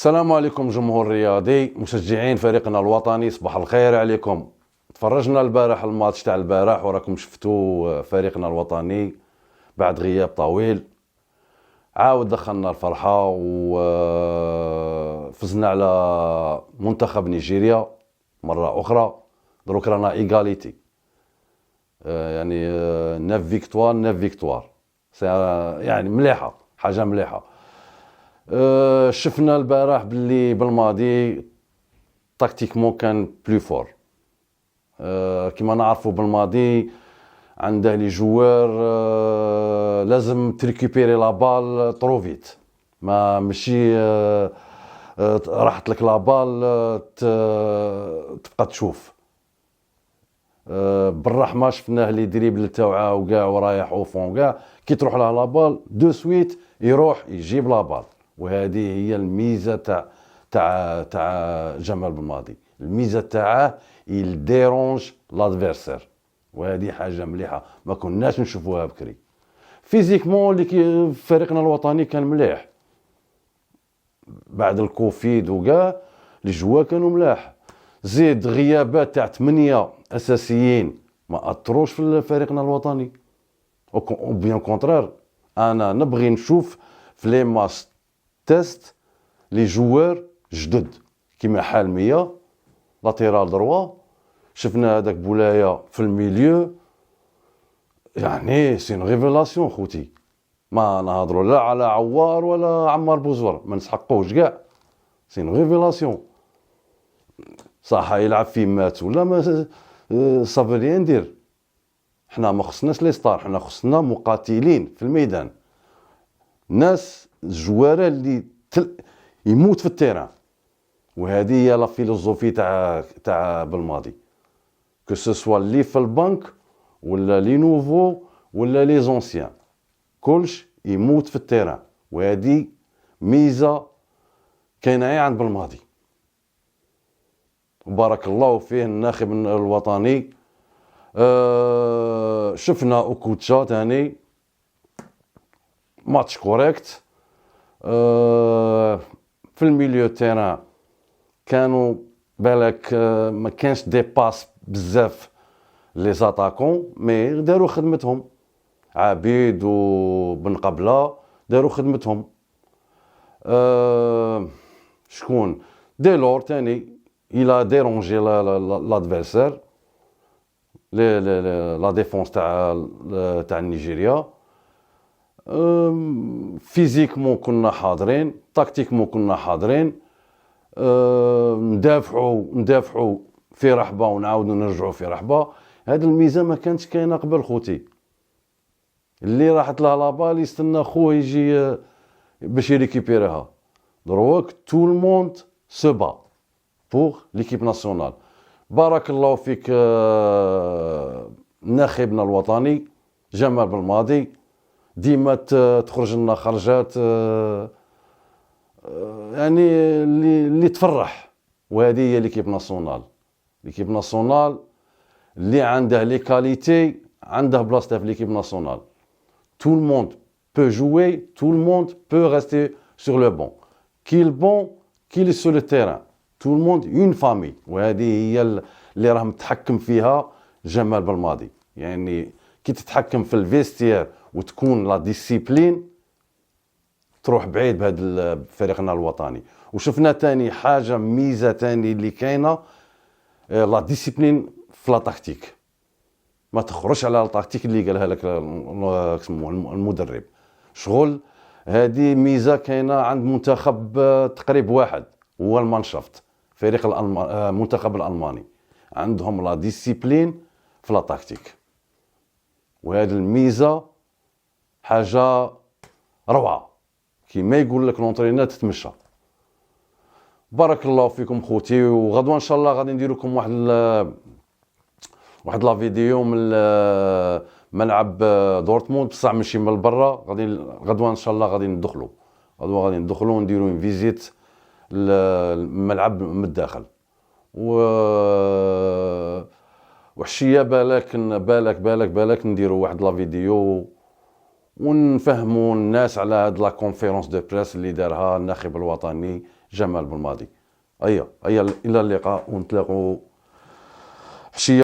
السلام عليكم جمهور رياضي مشجعين فريقنا الوطني، صباح الخير عليكم. تفرجنا البارح الماتش تاع البارح وراكم شفتوا فريقنا الوطني بعد غياب طويل عاود دخلنا الفرحة وفزنا على منتخب نيجيريا مرة أخرى. دروك رانا إيغاليتي، يعني 9 فيكتوار 9 فيكتوار، يعني مليحة، حاجة مليحة. شفنا البارح باللي بالماضي تاكتيكمون كان بلو فور. كما نعرفوا بالماضي عنده لي جوار لازم تريكوبيري لا بال طرو فيت، ما ماشي راحت لك لا بال تبقى تشوف. بالرحمه شفناه لي دريبل تاعه وكاع ورايح او فون كاع، كي تروح له لا بال دو سويت يروح يجيب لا بال. وهذه هي الميزه تاع جمال بالماضي، الميزه تاعه il dérange l'adversaire، وهذه حاجه مليحه ما كناش نشوفوها بكري. فيزيكمون اللي فريقنا الوطني كان مليح بعد الكوفيد وكاع، لي جوا كانوا ملاح. زيد غيابات تاع 8 اساسيين ما اثروش في فريقنا الوطني، او بيان كونترير. انا نبغي نشوف في لي ماتش تيست لي جوار جدد كيما حالميه لاتيرال دروا. شفنا هذاك بولايه في الميليو، يعني سي اون ريفيلاسيون خوتي. ما نهضروا لا على عوار ولا عمار بوزور، ما نسحقوش كاع، سي اون ريفيلاسيون. صح يلعب في مات ولا ما صافي ريان ندير. حنا ما خصناش لي ستار، حنا خصنا مقاتلين في الميدان، ناس جواره اللي يموت في التيران. وهذه هي لا فيلوزوفي تاع بالماضي، كو سو سوا لي في البنك ولا لي نوفو ولا لي زونسيان، كلش يموت في التيران. وهذه ميزه كاينه عند بالماضي، بارك الله فيه الناخب الوطني. شفنا اوكوتشا تاني ماتش كوريكت. في الميليو تيران كانوا بالك ما كانش دي باس بزاف لي زاتاكون، مي داروا خدمتهم. عبيد وبن قبله داروا خدمتهم. شكون ديلور تاني الى ديرونجي لادفيرسير، لا ديفونس تاع نيجيريا. فيزيكمون كنا حاضرين، تاكتيكمون كنا حاضرين. ندافعوا في رحبه ونعاودوا نرجعوا في رحبه. هذه الميزه ما كانتش كاينه قبل خوتي. اللي راحت لها لابال يستنى خوه يجي باش يريكيبيريها. دروك تو الموند سو با بوغ ليكيب ناسيونال. بارك الله فيك ناخبنا الوطني جمال بالماضي، ديما تخرج لنا خرجات يعني اللي تفرح. وهذه هي ليكيب ناسيونال، ليكيب ناسيونال اللي عنده لي كاليتي عنده بلاصته في ليكيب ناسيونال. tout le monde peut jouer, tout le monde peut rester sur le banc, qu'il bon qu'il est sur le terrain, tout le monde une famille. وهذه هي اللي راه متحكم فيها جمال بالماضي. يعني كي تتحكم في الفيستير وتكون لا ديسيبلين تروح بعيد بهذا فريقنا الوطني. وشفنا تاني حاجه ميزه تاني اللي كاينه، لا ديسيبلين في لا تكتيك. ما تخرجش على التكتيك اللي قالها لك المدرب. شغل هذه ميزه كاينه عند منتخب تقريب واحد هو المانشافت، فريق المنتخب الالماني عندهم لا ديسيبلين في لا تكتيك. وهذه الميزه حاجه روعه، كيما يقول لك لونطرينور تتمشى. بارك الله فيكم خوتي. وغدوه ان شاء الله غادي ندير لكم واحد لا فيديو من ملعب دورتموند، بصح ماشي من برا. غدوه ان شاء الله غادي ندخلوا ونديروا اون فيزيت الملعب من الداخل. وحشيه بالك نديروا واحد لا فيديو ونفهموا الناس على هاد لا كونفيرونس دو بريس اللي دارها الناخب الوطني جمال بلماضي. الى اللقاء، ونتلاقوا حشيه